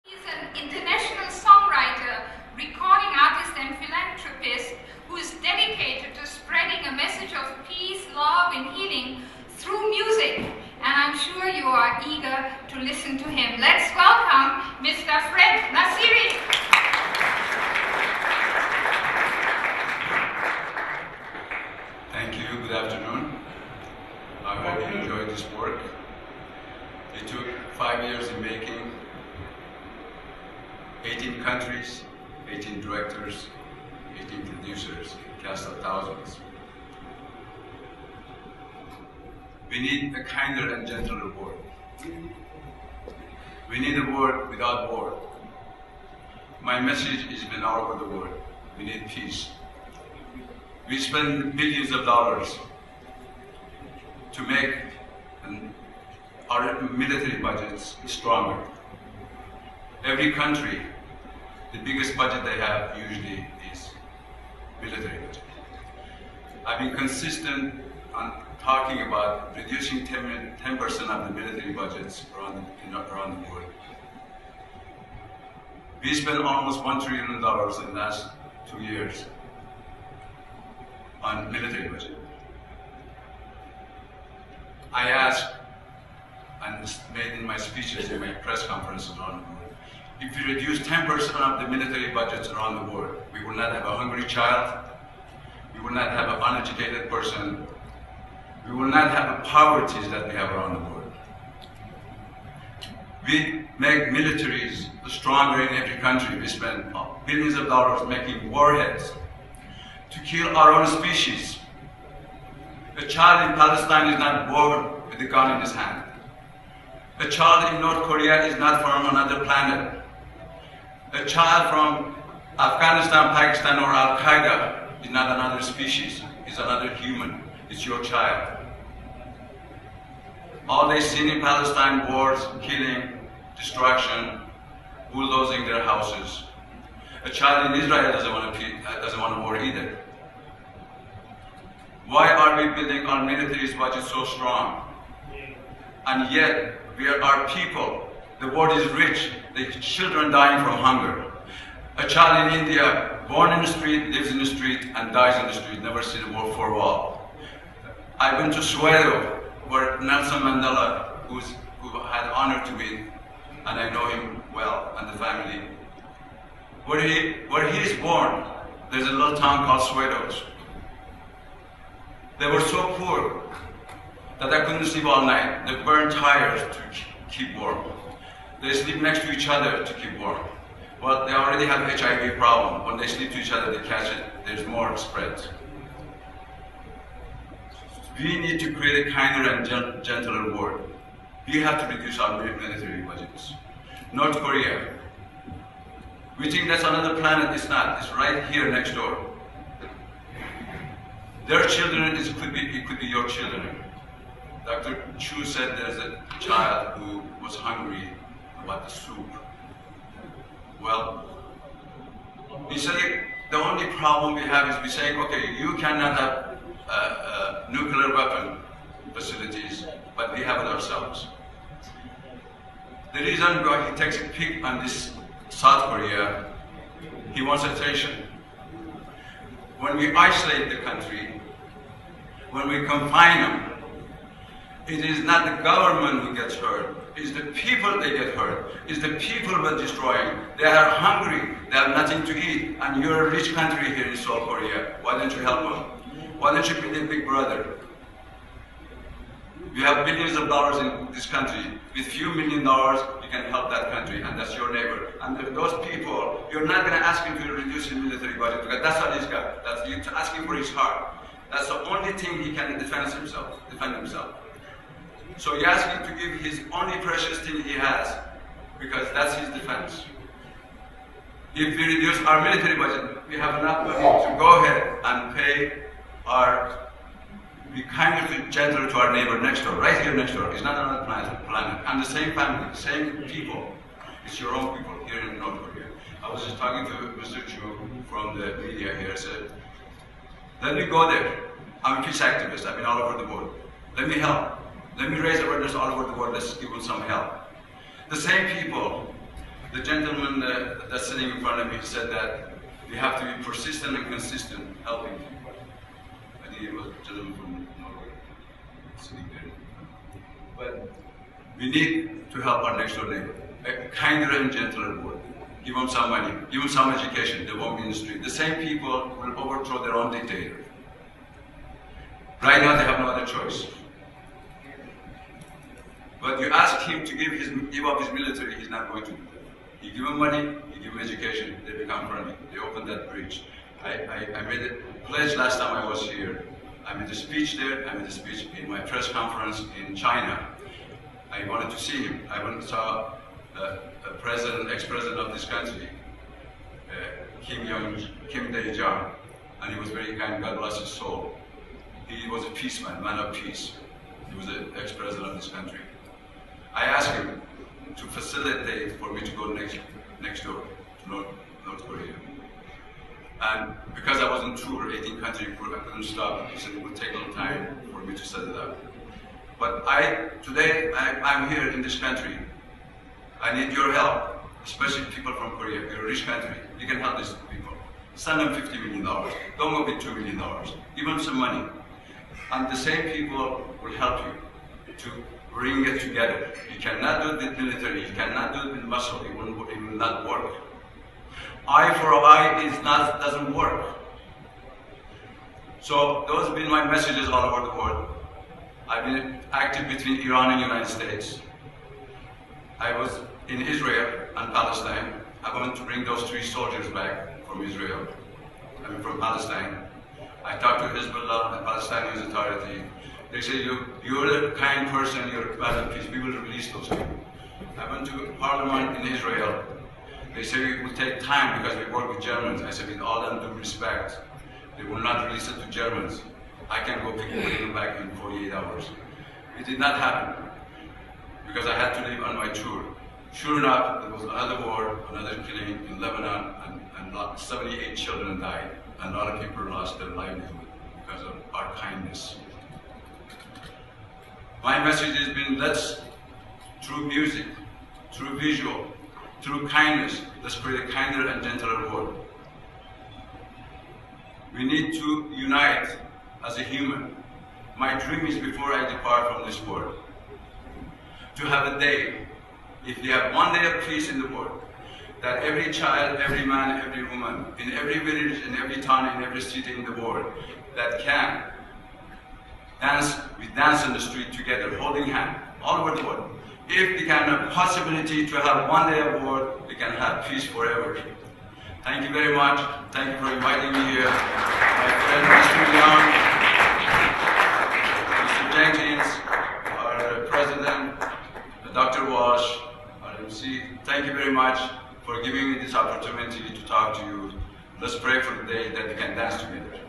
He's an international songwriter, recording artist and philanthropist who is dedicated to spreading a message of peace, love and healing through music. And I'm sure you are eager to listen to him. Let's welcome Mr. Nassiri. Thank you. Good afternoon. I hope you enjoyed this work. It took 5 years in making, 18 countries, 18 directors, 18 producers, cast of thousands. We need a kinder and gentler world. We need a world without war. My message has been all over the world. We need peace. We spend billions of dollars to make our military budgets stronger. Every country, the biggest budget they have usually is military budget. I've been consistent on talking about reducing 10% of the military budgets around the world. We spent almost $1 trillion in the last 2 years on military budget. I asked, and it's made in my speeches, in my press conferences around the world, if we reduce 10% of the military budgets around the world, we will not have a hungry child, we will not have an uneducated person, we will not have the poverty that we have around the world. We make militaries stronger in every country. We spend billions of dollars making warheads to kill our own species. A child in Palestine is not born with a gun in his hand. A child in North Korea is not from another planet. A child from Afghanistan, Pakistan, or Al-Qaeda is not another species. It's another human. It's your child. All they've seen in Palestine, wars, killing, destruction, bulldozing their houses. A child in Israel doesn't want to war either. Why are we building our military budget so strong? And yet, our people, the world is rich, the children dying from hunger. A child in India, born in the street, lives in the street, and dies in the street, never seen a war for a while. I went to Seoul, where Nelson Mandela, who had honor to me, and I know him well, and the family. Where he is born, there's a little town called Swedos. They were so poor that I couldn't sleep all night. They burned tires to keep warm. They sleep next to each other to keep warm. Well, they already have HIV problem. When they sleep to each other, they catch it. There's more spread. We need to create a kinder and gentler world. We have to reduce our military budgets. North Korea. We think that's another planet. It's not. It's right here next door. Their children, it could be your children. Dr. Chu said there's a child who was hungry about the soup. Well, he said the only problem we have is we saying, okay, you cannot have nuclear weapon facilities, but we have it ourselves. The reason why he takes a pick on this South Korea, he wants attention. When we isolate the country, when we confine them, it is not the government who gets hurt. It's the people that get hurt. It's the people we're destroying. They are hungry. They have nothing to eat. And you're a rich country here in South Korea. Why don't you help them? Why don't you be their big brother? We have billions of dollars in this country. With few $1 million, you can help that country, and that's your neighbor. And those people, you're not going to ask him to reduce his military budget, because that's what he's got. That's you asking for his heart. That's the only thing he can defend himself. So you ask him to give his only precious thing he has, because that's his defense. If we reduce our military budget, we have enough money to go ahead and pay be kinder and gentler to our neighbor next door, right here next door. It's not another planet. And the same family, same people. It's your own people here in North Korea. I was just talking to Mr. Chu from the media here. I said, let me go there. I'm a peace activist. I've been all over the world. Let me help. Let me raise awareness all over the world. Let's give them some help. The same people The gentleman that's sitting in front of me said that we have to be persistent and consistent helping people. I think it was a gentleman from Norway sitting there. But we need to help our next door neighbor. A kinder and gentler word. Give them some money, give them some education, they won't be in the street. The same people will overthrow their own dictator. Right now they have no other choice. But you ask him to give up his military, he's not going to do that. You give them money, you give them education, they become friendly. They open that bridge. I made a pledge last time I was here. I made a speech there, I made a speech in my press conference in China. I wanted to see him. I went and saw ex-president of this country, Kim Dae-jung, and he was very kind, God bless his soul. He was a peaceman, man of peace. He was the ex-president of this country. I asked him to facilitate for me to go next door to North Korea. And because I was on tour, 18 countries, I couldn't stop. He said it would take a little time for me to set it up. But today I'm here in this country. I need your help, especially people from Korea. You're a rich country. You can help these people. Send them $50 million. Don't go with $2 million. Give them some money. And the same people will help you to bring it together. You cannot do it with military. You cannot do it with muscle. It will not work. Eye for eye doesn't work. So those have been my messages all over the world. I've been active between Iran and the United States. I was in Israel and Palestine. I wanted to bring those 3 soldiers back from Israel, from Palestine. I talked to Hezbollah, the Palestinian Authority. They say, you're a kind person, you're a man of peace. We will release those people. I went to Parliament in Israel. They say it will take time because we work with Germans. I said, with all due respect, they will not release it to Germans. I can go pick them back in 48 hours. It did not happen because I had to leave on my tour. Sure enough, there was another war, another killing in Lebanon, and 78 children died, and a lot of people lost their livelihood because of our kindness. My message has been, through music, through visual, through kindness, let's create a kinder and gentler world. We need to unite as a human. My dream is before I depart from this world, to have a day, if we have one day of peace in the world, that every child, every man, every woman, in every village, in every town, in every city in the world, that can dance, we dance in the street together, holding hands, all over the world. If we can have possibility to have one day of war, we can have peace forever. Thank you very much. Thank you for inviting me here. My friend Mr. Young, Mr. Jenkins, our president, Dr. Walsh, our MC, thank you very much for giving me this opportunity to talk to you. Let's pray for the day that we can dance together.